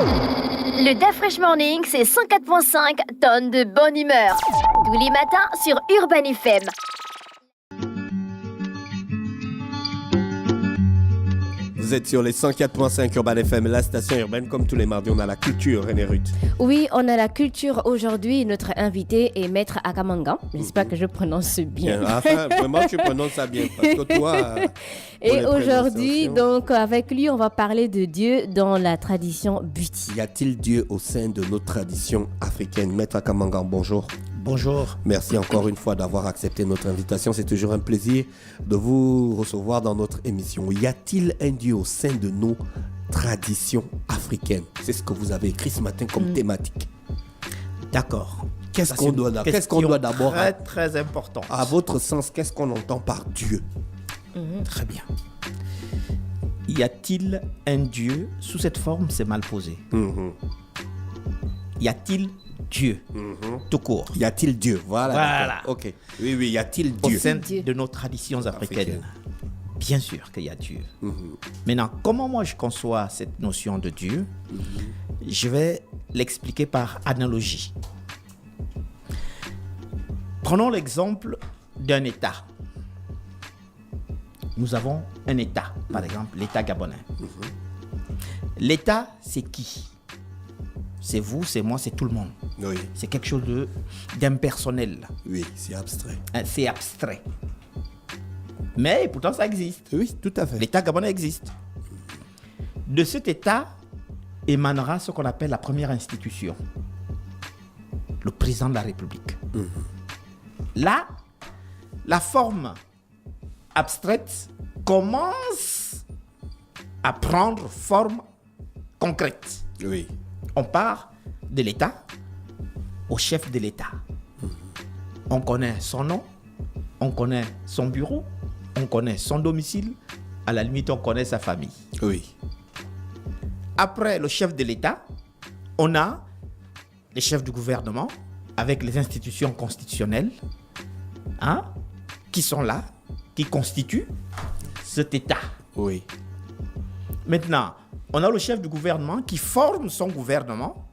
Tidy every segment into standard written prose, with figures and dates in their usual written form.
Le Da Fresh Morning, c'est 104.5 tonnes de bonne humeur. Tous les matins sur Urban FM. Vous êtes sur les 104.5 Urban FM, la station urbaine. Comme tous les mardis, on a la culture, René Ruth. Oui, on a la culture aujourd'hui. Notre invité est Maître Akamangan. J'espère que je prononce bien. Enfin, vraiment, tu prononces ça bien. Parce que toi... Et aujourd'hui, donc, avec lui, on va parler de Dieu dans la tradition Buti. Y a-t-il Dieu au sein de nos traditions africaines? Maître Akamangan, bonjour. Bonjour. Merci encore une fois d'avoir accepté notre invitation. C'est toujours un plaisir de vous recevoir dans notre émission. Y a-t-il un Dieu au sein de nos traditions africaines? C'est ce que vous avez écrit ce matin comme thématique. D'accord. Qu'est-ce qu'on doit d'abord... Très, très important. À votre sens, qu'est-ce qu'on entend par Dieu? Très bien. Y a-t-il un Dieu? Sous cette forme, c'est mal posé. Y a-t-il Dieu? Tout court. Y a-t-il Dieu? Voilà. Ok. Oui, y a-t il Dieu? Au sein de nos traditions africaines, bien sûr qu'il y a Dieu. Maintenant, comment moi je conçois cette notion de Dieu? Je vais l'expliquer par analogie. Prenons l'exemple d'un État. Nous avons un État, par exemple l'État gabonais. L'État, c'est qui? C'est vous, c'est moi, c'est tout le monde. Oui. C'est quelque chose d'impersonnel. Oui, c'est abstrait. C'est abstrait. Mais pourtant, ça existe. Oui, tout à fait. L'État gabonais existe. De cet État émanera ce qu'on appelle la première institution. Le président de la République. Là, la forme abstraite commence à prendre forme concrète. Oui. On part de l'État au chef de l'État. On connaît son nom, on connaît son bureau, on connaît son domicile, à la limite on connaît sa famille. Oui. Après le chef de l'État, on a les chefs du gouvernement avec les institutions constitutionnelles qui sont là, qui constituent cet État. Oui. Maintenant, on a le chef du gouvernement qui forme son gouvernement,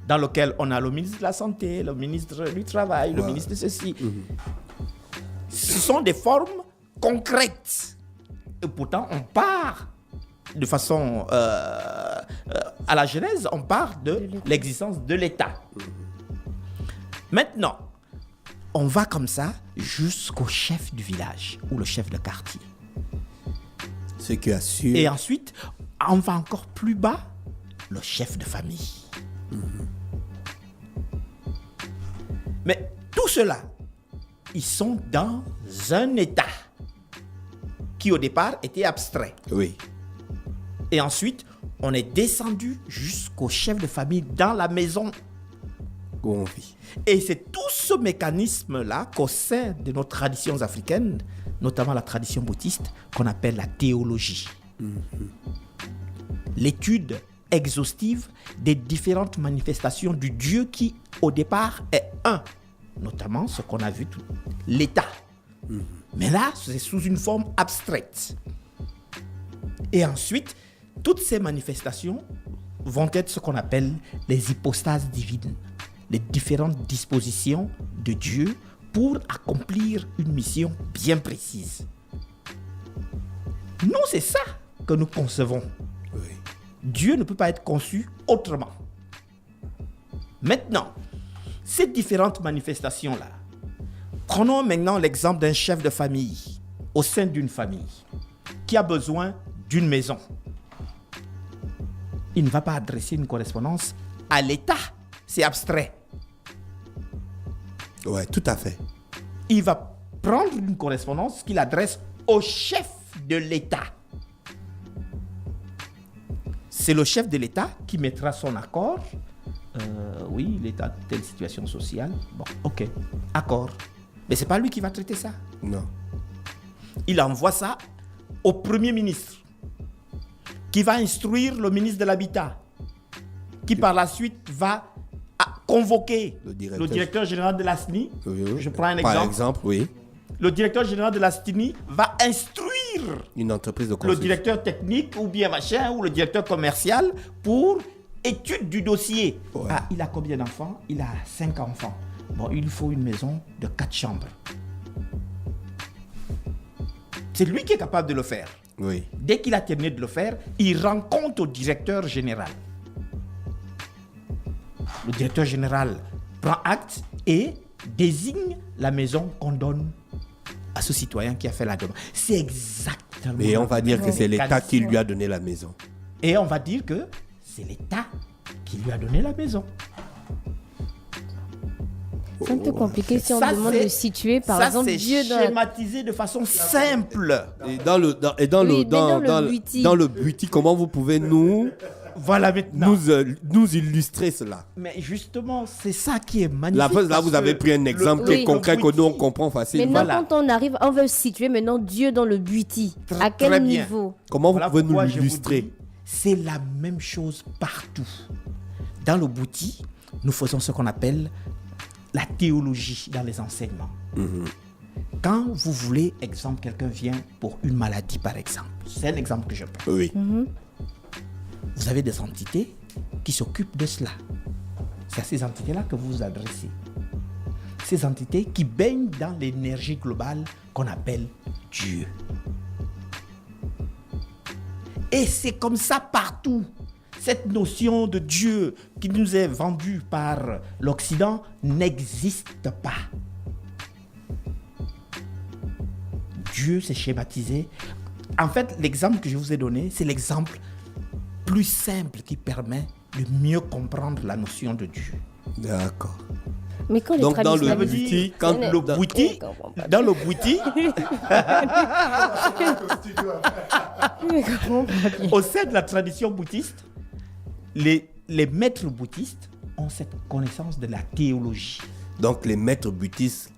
dans lequel on a le ministre de la Santé, le ministre du Travail, le ministre de ceci. Ce sont des formes concrètes. Et pourtant, on part de façon... à la genèse, on part de l'existence de l'État. Maintenant, on va comme ça jusqu'au chef du village ou le chef de quartier. Ce qui assure... Et ensuite, on va encore plus bas, le chef de famille. Mais tout cela, ils sont dans un état qui au départ était abstrait. Oui. Et ensuite, on est descendu jusqu'au chef de famille dans la maison où on vit. Et c'est tout ce mécanisme-là qu'au sein de nos traditions africaines, notamment la tradition bouddhiste, qu'on appelle la théologie. L'étude exhaustive des différentes manifestations du Dieu qui, au départ, est un. Notamment ce qu'on a vu, l'État. Mais là, c'est sous une forme abstraite. Et ensuite, toutes ces manifestations vont être ce qu'on appelle les hypostases divines, les différentes dispositions de Dieu pour accomplir une mission bien précise. Nous, c'est ça que nous concevons. Oui. Dieu ne peut pas être conçu autrement. Maintenant, ces différentes manifestations-là, prenons maintenant l'exemple d'un chef de famille au sein d'une famille qui a besoin d'une maison. Il ne va pas adresser une correspondance à l'État, c'est abstrait. Oui, tout à fait. Il va prendre une correspondance qu'il adresse au chef de l'État. C'est le chef de l'État qui mettra son accord. Oui, l'État, telle situation sociale. Bon, ok, accord. Mais ce n'est pas lui qui va traiter ça. Non. Il envoie ça au Premier ministre, qui va instruire le ministre de l'Habitat, qui par la suite va convoquer le directeur général de la SNI. Oui. Je prends un exemple. Par exemple, oui. Le directeur général de la SNI va instruire une entreprise de le directeur technique ou bien machin ou le directeur commercial pour étude du dossier. Ouais. Ah, il a combien d'enfants? Il a 5 enfants. Bon, il faut une maison de 4 chambres. C'est lui qui est capable de le faire. Oui. Dès qu'il a terminé de le faire, il rend compte au directeur général. Le directeur général prend acte et désigne la maison qu'on donne à ce citoyen qui a fait la demande. C'est exactement. Mais on va dire que c'est l'État mécanisme. qui lui a donné la maison. Et on va dire que c'est l'État qui lui a donné la maison. C'est un peu compliqué si on Ça, demande c'est- de situer, par ça, exemple, c'est Dieu dans la... schématisé de façon simple. Et dans le Oui, mais dans le Bwiti. dans le Bwiti, comment vous pouvez nous Voilà maintenant. nous illustrer cela? Mais justement, c'est ça qui est magnifique. Là, parce vous que avez pris un exemple qui est oui. concret que nous on Bwiti. comprend facilement. Maintenant, Voilà. quand on arrive, on veut situer maintenant Dieu dans le Bwiti. À quel Très bien. niveau? Comment Voilà vous pouvez nous pourquoi je vous l'illustrer? dis, c'est la même chose partout. Dans le Bwiti, nous faisons ce qu'on appelle la théologie dans les enseignements. Quand vous voulez, exemple, quelqu'un vient pour une maladie, par exemple. C'est un exemple que je prends. Oui. Vous avez des entités qui s'occupent de cela. C'est à ces entités-là que vous vous adressez. Ces entités qui baignent dans l'énergie globale qu'on appelle Dieu. Et c'est comme ça partout. Cette notion de Dieu qui nous est vendue par l'Occident n'existe pas. Dieu s'est schématisé. En fait, l'exemple que je vous ai donné, c'est l'exemple plus simple qui permet de mieux comprendre la notion de Dieu. D'accord. Mais quand les Donc, dans le traditionnalistes- Bwiti, quand Mais- Le dans- Bwiti, On comprend pas. dans le Bwiti, Mais comment pas bien. au sein de la tradition bouddhiste, les maîtres bouddhistes ont cette connaissance de la théologie, donc les maîtres bouddhistes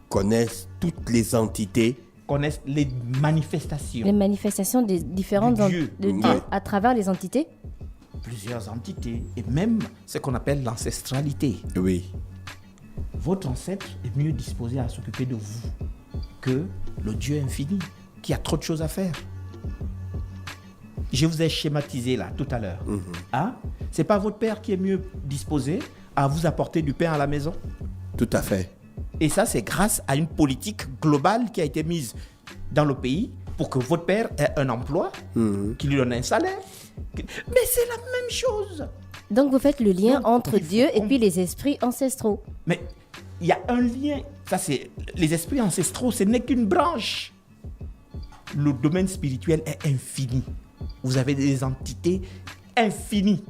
connaissent toutes les entités. connaissent les manifestations, Les manifestations des différentes De Dieu. de Dieu Ouais. à travers les entités. plusieurs entités, et même ce qu'on appelle l'ancestralité. Oui. Votre ancêtre est mieux disposé à s'occuper de vous que le Dieu infini, qui a trop de choses à faire. Je vous ai schématisé là tout à l'heure. Hein? C'est pas votre père qui est mieux disposé à vous apporter du pain à la maison? Tout à fait. Et ça, c'est grâce à une politique globale qui a été mise dans le pays pour que votre père ait un emploi, qui lui donne un salaire. Mais c'est la même chose. Donc vous faites le lien Donc, entre il faut Dieu et qu'on- puis les esprits ancestraux. Mais il y a un lien. Ça, c'est les esprits ancestraux, ce n'est qu'une branche. Le domaine spirituel est infini. Vous avez des entités infinies.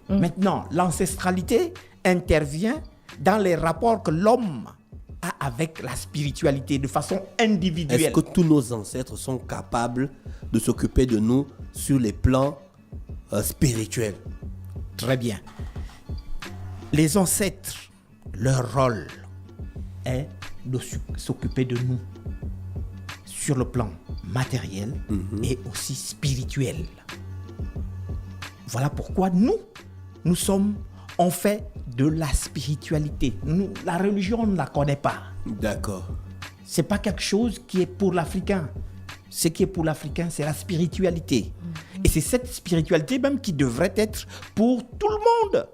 Maintenant, l'ancestralité intervient dans les rapports que l'homme a avec la spiritualité de façon individuelle. Est-ce que tous nos ancêtres sont capables de s'occuper de nous sur les plans spirituels? Très bien. Les ancêtres, leur rôle est de s'occuper de nous sur le plan matériel et aussi spirituel. Voilà pourquoi on fait de la spiritualité. La religion, on ne la connaît pas. D'accord. C'est pas quelque chose qui est pour l'Africain. Ce qui est pour l'Africain, c'est la spiritualité. Et c'est cette spiritualité même qui devrait être pour tout le monde.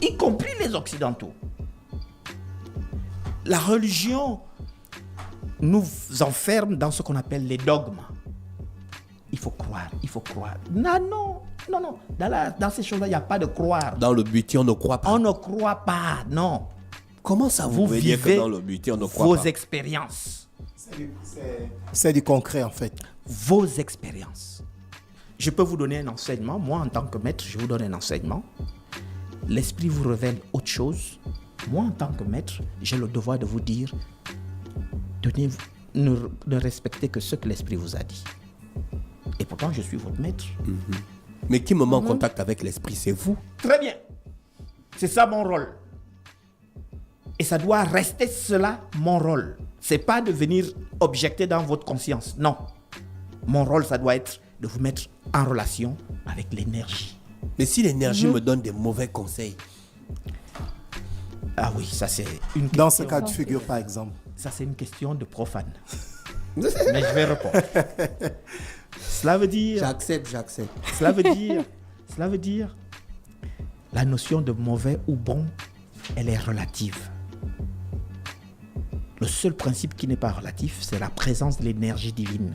Y compris les Occidentaux. La religion nous enferme dans ce qu'on appelle les dogmes. Il faut croire, il faut croire. Non. Dans ces choses-là, il n'y a pas de croire. Dans le Bwiti, on ne croit pas. On ne croit pas, non. Comment ça vous voulez dire que vivez dans le Bwiti, on ne croit vos pas? expériences. C'est du concret en fait. Vos expériences. Je peux vous donner un enseignement. Moi, en tant que maître, je vous donne un enseignement. L'esprit vous révèle autre chose. Moi, en tant que maître, j'ai le devoir de vous dire, ne respectez que ce que l'esprit vous a dit. Et pourtant, je suis votre maître. Mais qui me met en contact avec l'esprit, c'est vous. Très bien. C'est ça mon rôle. Et ça doit rester cela, mon rôle. C'est pas de venir objecter dans votre conscience. Non. Mon rôle, ça doit être de vous mettre en relation avec l'énergie. Mais si l'énergie me donne des mauvais conseils, Ah oui, ça c'est une question. Dans ce cas de figure par exemple. Ça c'est une question de profane. Mais je vais répondre. Cela veut dire, J'accepte. cela veut dire, la notion de mauvais ou bon, elle est relative. Le seul principe qui n'est pas relatif, c'est la présence de l'énergie divine.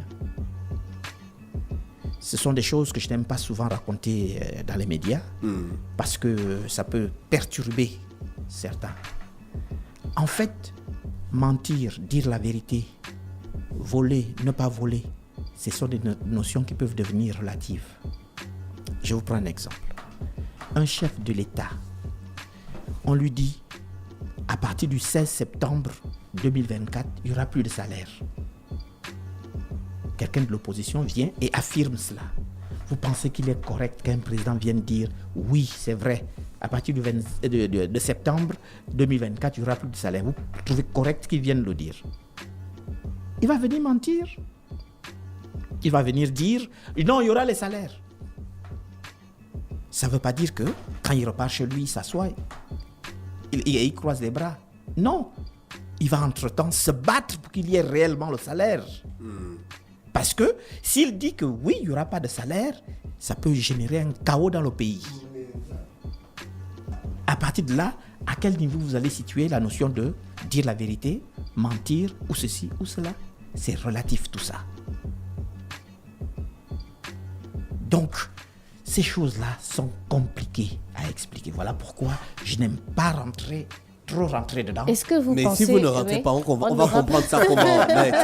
Ce sont des choses que je n'aime pas souvent raconter dans les médias, parce que ça peut perturber certains. En fait, mentir, dire la vérité, voler, ne pas voler, ce sont des notions qui peuvent devenir relatives. Je vous prends un exemple. Un chef de l'État, on lui dit, à partir du 16 septembre 2024, il n'y aura plus de salaire. Quelqu'un de l'opposition vient et affirme cela. Vous pensez qu'il est correct qu'un président vienne dire, oui, c'est vrai, à partir de septembre 2024, il n'y aura plus de salaire. Vous trouvez correct qu'il vienne le dire? Il va venir mentir. Il va venir dire, non, il y aura les salaires. Ça ne veut pas dire que quand il repart chez lui, il s'assoit, il croise les bras. Non, il va entre-temps se battre pour qu'il y ait réellement le salaire. Parce que s'il dit que oui, il n'y aura pas de salaire, ça peut générer un chaos dans le pays. À partir de là, à quel niveau vous allez situer la notion de dire la vérité, mentir, ou ceci, ou cela? C'est relatif tout ça. Donc, ces choses-là sont compliquées à expliquer. Voilà pourquoi je n'aime pas trop rentrer dedans. Est-ce que vous Mais pensez... si vous ne rentrez oui, pas, on va ne comprendre ça comment, maître.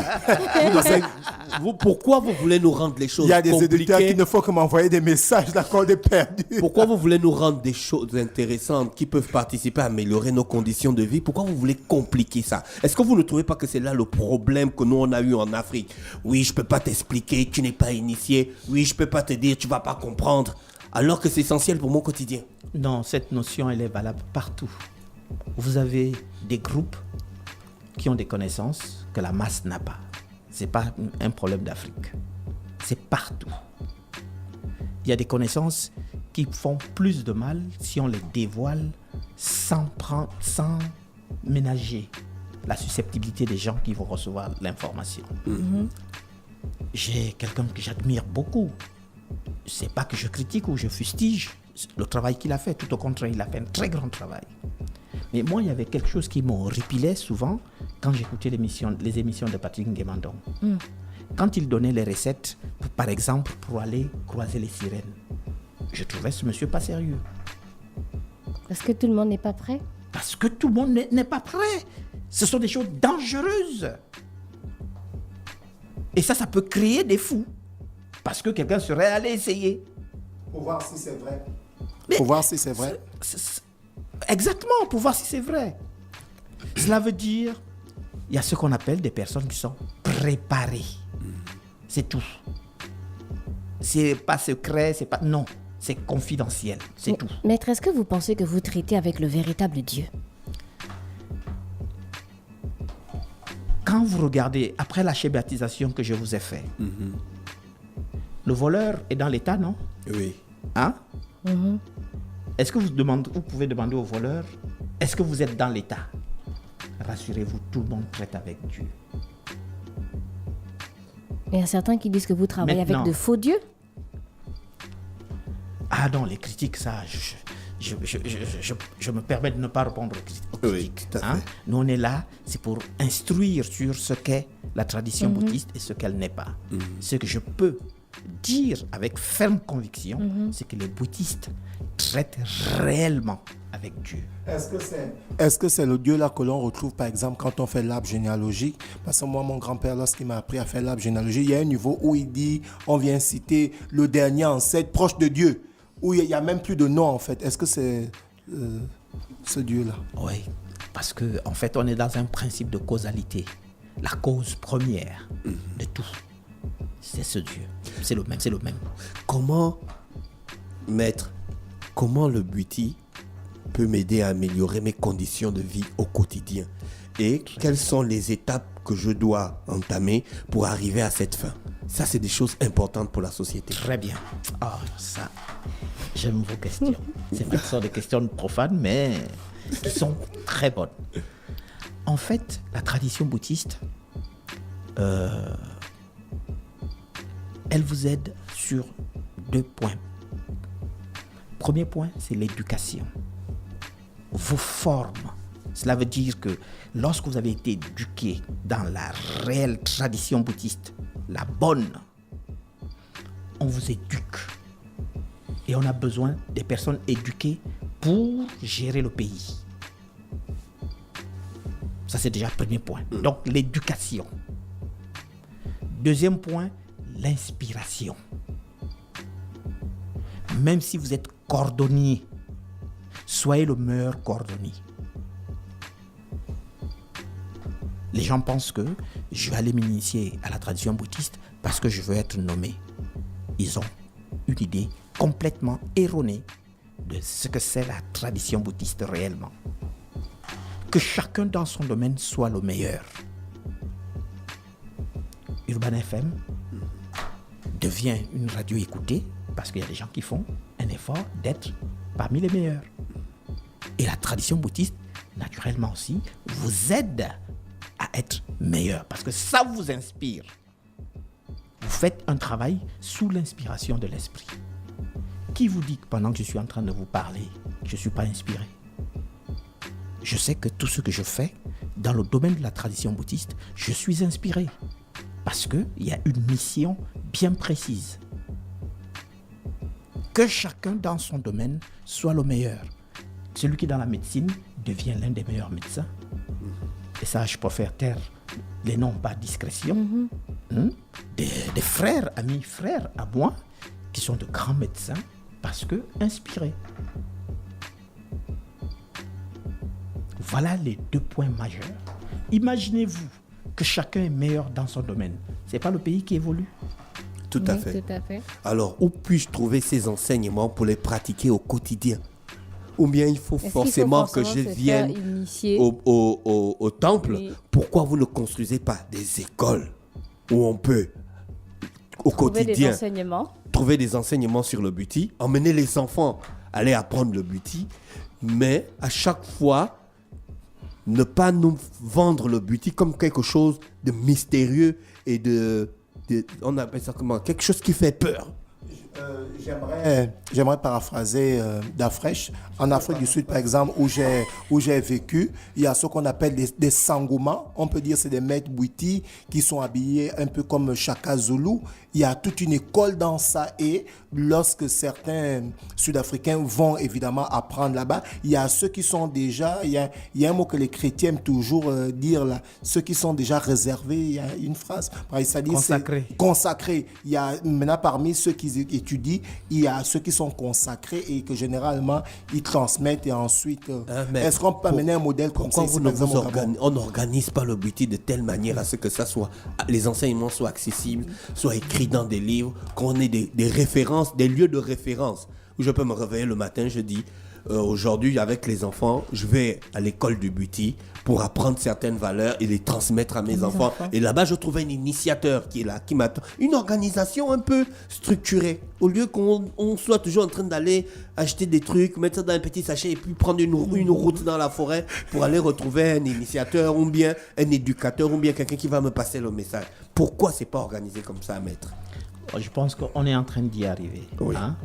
Pourquoi vous voulez nous rendre les choses Il y a des éditeurs compliquées? qui ne font que m'envoyer des messages, d'accord, de perdu. Pourquoi vous voulez nous rendre des choses intéressantes qui peuvent participer à améliorer nos conditions de vie? Pourquoi vous voulez compliquer ça? Est-ce que vous ne trouvez pas que c'est là le problème que nous on a eu en Afrique? Oui, je peux pas t'expliquer, tu n'es pas initié. Oui, je peux pas te dire, tu vas pas comprendre. Alors que c'est essentiel pour mon quotidien. Non, cette notion, elle est valable partout. Vous avez des groupes qui ont des connaissances que la masse n'a pas. Ce n'est pas un problème d'Afrique. C'est partout. Il y a des connaissances qui font plus de mal si on les dévoile sans ménager la susceptibilité des gens qui vont recevoir l'information. J'ai quelqu'un que j'admire beaucoup. Ce n'est pas que je critique ou je fustige le travail qu'il a fait. Tout au contraire, il a fait un très grand travail. Mais moi, il y avait quelque chose qui m'horripilait souvent quand j'écoutais les émissions de Patrick Nguemandong. Quand il donnait les recettes, par exemple, pour aller croiser les sirènes, je trouvais ce monsieur pas sérieux. Parce que tout le monde n'est pas prêt. Parce que tout le monde n'est pas prêt. Ce sont des choses dangereuses. Et ça peut créer des fous. Parce que quelqu'un serait allé essayer. Pour voir si c'est vrai. Mais Pour voir si c'est vrai. Exactement, pour voir si c'est vrai. Cela veut dire, il y a ce qu'on appelle des personnes qui sont préparées. C'est tout. C'est pas secret, c'est pas... Non, c'est confidentiel, c'est tout. Maître, est-ce que vous pensez que vous traitez avec le véritable Dieu? Quand vous regardez, après la schématisation que je vous ai faite, le voleur est dans l'état, non? Oui. Hein? Est-ce que vous pouvez demander au voleur, est-ce que vous êtes dans l'état? Rassurez-vous, tout le monde traite avec Dieu. Il y a certains qui disent que vous travaillez Maintenant. avec de faux dieux. Ah non, les critiques, ça, je me permets de ne pas répondre aux critiques. Oui, tout à fait. Nous, on est là, c'est pour instruire sur ce qu'est la tradition bouddhiste et ce qu'elle n'est pas. Ce que je peux dire avec ferme conviction, c'est que les bouddhistes traitent réellement avec Dieu. Est-ce que c'est le Dieu là que l'on retrouve par exemple quand on fait l'arbre généalogique? Parce que moi, mon grand-père, lorsqu'il m'a appris à faire l'arbre généalogique, il y a un niveau où il dit, on vient citer le dernier ancêtre proche de Dieu, où il n'y a même plus de nom en fait. Est-ce que c'est ce Dieu-là? Oui, parce que en fait, on est dans un principe de causalité. La cause première de tout, c'est ce Dieu. C'est le même. Comment, maître, comment le Bwiti peut m'aider à améliorer mes conditions de vie au quotidien? Et quelles sont les étapes que je dois entamer pour arriver à cette fin? Ça, c'est des choses importantes pour la société. Très bien. Ah, ça, j'aime vos questions. C'est pas que ce sont des questions profanes, mais qui sont très bonnes. En fait, la tradition bouddhiste Elle vous aide sur 2 points. Premier point, c'est l'éducation. Vous forme. Cela veut dire que lorsque vous avez été éduqué dans la réelle tradition bouddhiste, la bonne, on vous éduque. Et on a besoin des personnes éduquées pour gérer le pays. Ça, c'est déjà le premier point. Donc, l'éducation. Deuxième point, l'inspiration. Même si vous êtes cordonnier, soyez le meilleur cordonnier. Les gens pensent que je vais aller m'initier à la tradition bouddhiste parce que je veux être nommé. Ils ont une idée complètement erronée de ce que c'est la tradition bouddhiste réellement. Que chacun dans son domaine soit le meilleur. Urban FM devient une radio écoutée parce qu'il y a des gens qui font un effort d'être parmi les meilleurs. Et la tradition bouddhiste, naturellement aussi, vous aide à être meilleur parce que ça vous inspire. Vous faites un travail sous l'inspiration de l'esprit. Qui vous dit que pendant que je suis en train de vous parler, je ne suis pas inspiré? Je sais que tout ce que je fais dans le domaine de la tradition bouddhiste, je suis inspiré parce qu'il y a une mission bien précise. Que chacun dans son domaine soit le meilleur. Celui qui est dans la médecine devient l'un des meilleurs médecins. Et ça, je préfère taire les noms par discrétion. Des frères, amis frères à moi, qui sont de grands médecins parce que inspirés. Voilà les 2 points majeurs. Imaginez-vous que chacun est meilleur dans son domaine. Ce n'est pas le pays qui évolue. Tout à Oui, fait. tout à fait. Alors, où puis-je trouver ces enseignements pour les pratiquer au quotidien? Ou bien il faut Est-ce qu'il forcément faut que je forcément se vienne faire initier? au temple? Oui. Pourquoi vous ne construisez pas des écoles où on peut, au Trouver des quotidien, enseignements. trouver des enseignements sur le bhuti, emmener les enfants à aller apprendre le bhuti, mais à chaque fois, ne pas nous vendre le bhuti comme quelque chose de mystérieux et on appelle ça comment? Quelque chose qui fait peur. J'aimerais paraphraser Dafresh. En Afrique du Sud, par exemple, où j'ai vécu, il y a ce qu'on appelle des sangoma. On peut dire que c'est des maîtres bouti qui sont habillés un peu comme Shaka Zulu. Il y a toute une école dans ça. Et lorsque certains Sud-Africains vont évidemment apprendre là-bas, il y a ceux qui sont déjà, il y a un mot que les chrétiens aiment toujours dire là, ceux qui sont déjà réservés. Il y a une phrase, ça dit Consacrés. Consacrés. Il y a maintenant parmi ceux qui étudient, il y a ceux qui sont consacrés et que généralement ils transmettent et ensuite. Est-ce qu'on peut amener un modèle comme ça? On n'organise pas le bhuti de telle manière à ce que ça soit, les enseignements soient accessibles, soient écrits dans des livres, qu'on ait des références, des lieux de référence où je peux me réveiller le matin, je dis aujourd'hui avec les enfants, je vais à l'école du bhuti pour apprendre certaines valeurs et les transmettre à mes enfants. Et là-bas, je trouve un initiateur qui est là, qui m'attend. Une organisation un peu structurée. Au lieu qu'on soit toujours en train d'aller acheter des trucs, mettre ça dans un petit sachet et puis prendre une route dans la forêt pour aller retrouver un initiateur ou bien un éducateur ou bien quelqu'un qui va me passer le message. Pourquoi c'est pas organisé comme ça, maître? Je pense qu'on est en train d'y arriver. Oui. Hein?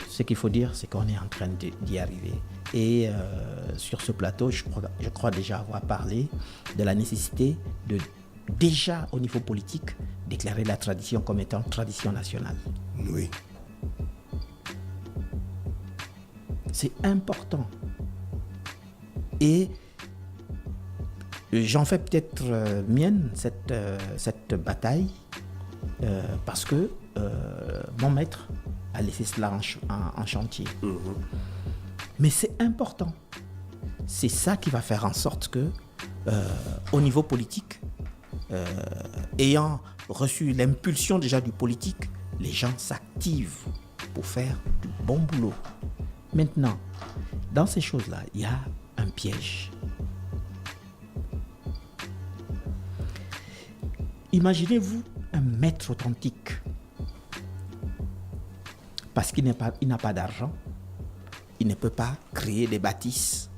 Ce qu'il faut dire, c'est qu'on est en train d'y arriver. Et sur ce plateau, je crois déjà avoir parlé de la nécessité de, déjà au niveau politique, déclarer la tradition comme étant tradition nationale. Oui. C'est important. Et j'en fais peut-être mienne cette bataille parce que mon maître a laissé cela en chantier. Mais c'est important. C'est ça qui va faire en sorte que, au niveau politique, ayant reçu l'impulsion déjà du politique, les gens s'activent pour faire du bon boulot. Maintenant, dans ces choses-là, il y a un piège. Imaginez-vous un maître authentique. Parce qu'il n'a pas d'argent, il ne peut pas créer des bâtisses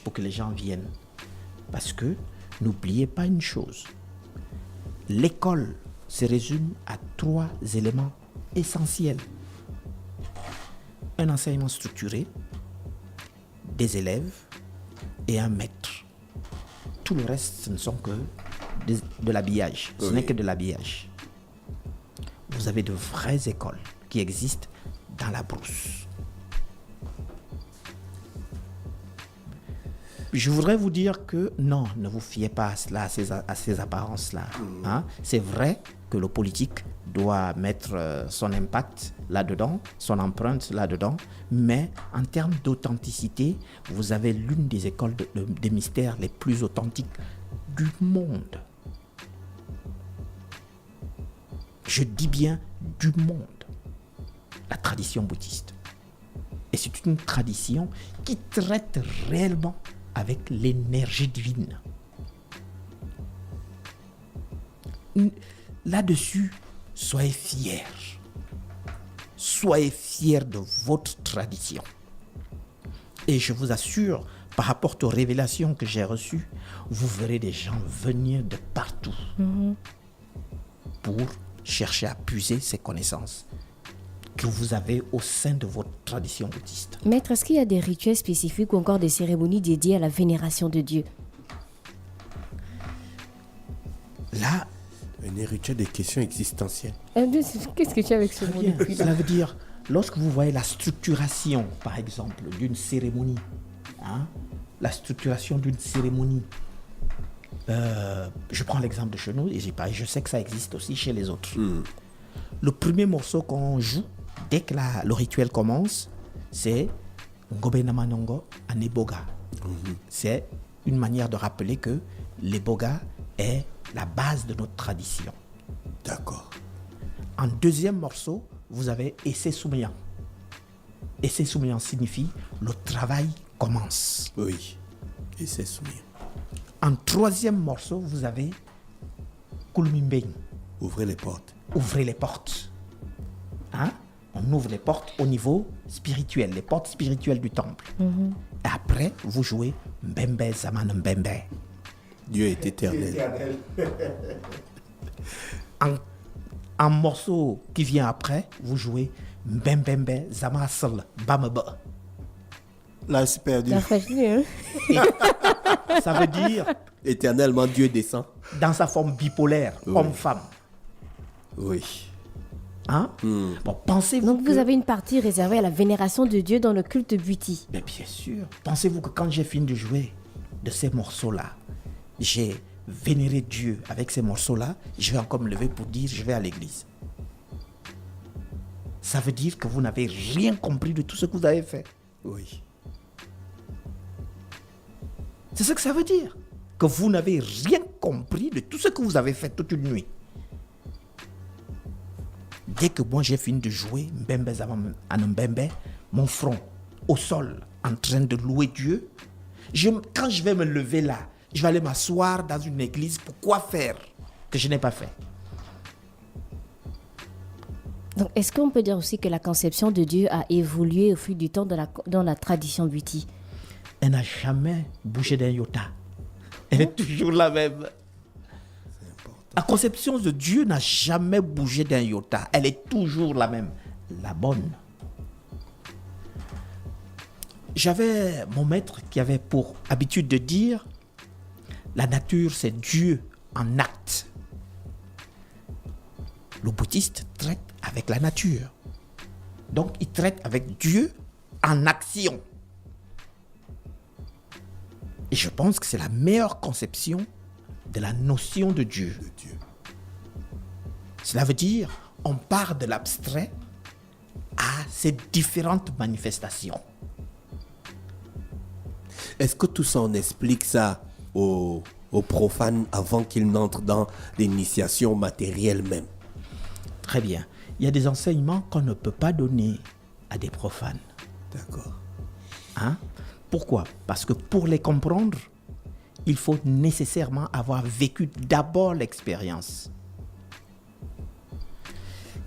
pour que les gens viennent. Parce que, n'oubliez pas une chose, l'école se résume à 3 éléments essentiels. Un enseignement structuré, des élèves et un maître. Tout le reste, ce ne sont que de l'habillage. Ce n'est que de l'habillage. Vous avez de vraies écoles qui existent dans la brousse. Je voudrais vous dire que non, ne vous fiez pas à cela, à ces apparences-là. Hein? C'est vrai que le politique doit mettre son impact là-dedans, son empreinte là-dedans, mais en termes d'authenticité, vous avez l'une des écoles des mystères les plus authentiques du monde. Je dis bien du monde. La tradition bouddhiste. Et c'est une tradition qui traite réellement avec l'énergie divine. Là-dessus, soyez fiers. Soyez fiers de votre tradition. Et je vous assure, par rapport aux révélations que j'ai reçues, vous verrez des gens venir de partout pour chercher à puiser ces connaissances que vous avez au sein de votre tradition bouddhiste. Maître, est-ce qu'il y a des rituels spécifiques ou encore des cérémonies dédiées à la vénération de Dieu? Là, un rituel des questions existentielles. Qu'est-ce que tu as avec ce mot depuis là? Cela veut dire, lorsque vous voyez la structuration, par exemple, d'une cérémonie, hein, la structuration d'une cérémonie, je prends l'exemple de chez nous, et je sais que ça existe aussi chez les autres. Le premier morceau qu'on joue, dès que le rituel commence, c'est Ngobe Namanongo Aneboga. C'est une manière de rappeler que l'Eboga est la base de notre tradition. D'accord. En deuxième morceau, vous avez Esse Soumeyan. Esse Soumeyan signifie le travail commence. Oui. Esse Soumeyan. En troisième morceau, vous avez Kulmimbeng. Ouvrez les portes. Ouvrez les portes. Hein? On ouvre les portes au niveau spirituel, les portes spirituelles du temple. Et après, vous jouez Mbembe Zaman Mbembe. Dieu est éternel. En morceau qui vient après, vous jouez Mbembembe Zaman Sal Bamaba. Là, c'est perdu. La fâcherie, hein? Ça veut dire, Éternellement, Dieu descend. dans sa forme bipolaire, Oui. homme-femme. Oui. Hein? Bon, pensez-vous Donc que... vous avez une partie réservée à la vénération de Dieu dans le culte Bhuti. Mais bien sûr. Pensez-vous que quand j'ai fini de jouer de ces morceaux-là, j'ai vénéré Dieu avec ces morceaux-là, je vais encore me lever pour dire je vais à l'église. Ça veut dire que vous n'avez rien compris de tout ce que vous avez fait. Oui. C'est ce que ça veut dire. Que vous n'avez rien compris de tout ce que vous avez fait toute une nuit. Dès que moi j'ai fini de jouer Mbembe Zaman Mbembe, mon front au sol en train de louer Dieu, quand je vais me lever là, je vais aller m'asseoir dans une église pour quoi faire que je n'ai pas fait. Donc est-ce qu'on peut dire aussi que la conception de Dieu a évolué au fil du temps dans la tradition Bhuti? Elle n'a jamais bougé d'un iota. Elle est toujours la même. La conception de Dieu n'a jamais bougé d'un iota. Elle est toujours la même. La bonne. J'avais mon maître qui avait pour habitude de dire la nature, c'est Dieu en acte. Le bouddhiste traite avec la nature. Donc, il traite avec Dieu en action. Et je pense que c'est la meilleure conception de la notion de Dieu. Cela veut dire, on part de l'abstrait à ces différentes manifestations. Est-ce que tout ça, on explique ça aux profanes avant qu'ils n'entrent dans l'initiation matérielle même? Très bien. Il y a des enseignements qu'on ne peut pas donner à des profanes. D'accord. Hein? Pourquoi? Parce que pour les comprendre, il faut nécessairement avoir vécu d'abord l'expérience.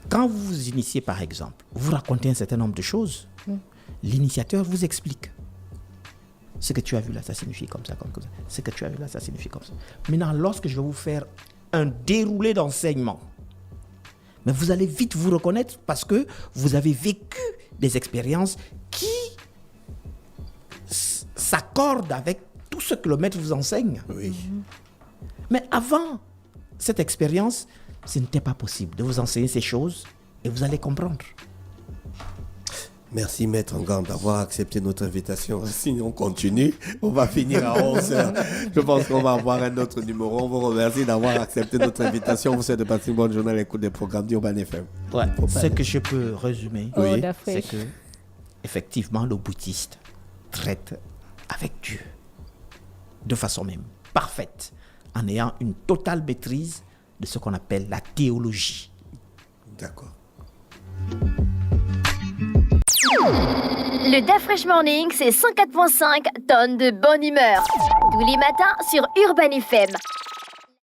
Quand vous vous initiez, par exemple, vous racontez un certain nombre de choses, l'initiateur vous explique. Ce que tu as vu là, ça signifie comme ça, comme ça. Ce que tu as vu là, ça signifie comme ça. Maintenant, lorsque je vais vous faire un déroulé d'enseignement, Mais vous allez vite vous reconnaître parce que vous avez vécu des expériences qui s'accordent avec tout ce que le maître vous enseigne. Oui. Mais avant cette expérience, ce n'était pas possible de vous enseigner ces choses et vous allez comprendre. Merci Maître Ngam d'avoir accepté notre invitation. Sinon on continue, on va finir à 11h. Je pense qu'on va avoir un autre numéro. On vous remercie d'avoir accepté notre invitation. On vous souhaite de passer une bonne journée à l'écoute des programmes d'Urban FM. Ouais. Ce que je peux résumer, Oh, Oui. d'après. c'est que effectivement le bouddhiste traite avec Dieu de façon même parfaite, en ayant une totale maîtrise de ce qu'on appelle la théologie. D'accord. Le Day Fresh Morning, c'est 104.5 tonnes de bonne humeur. Tous les matins sur Urban FM.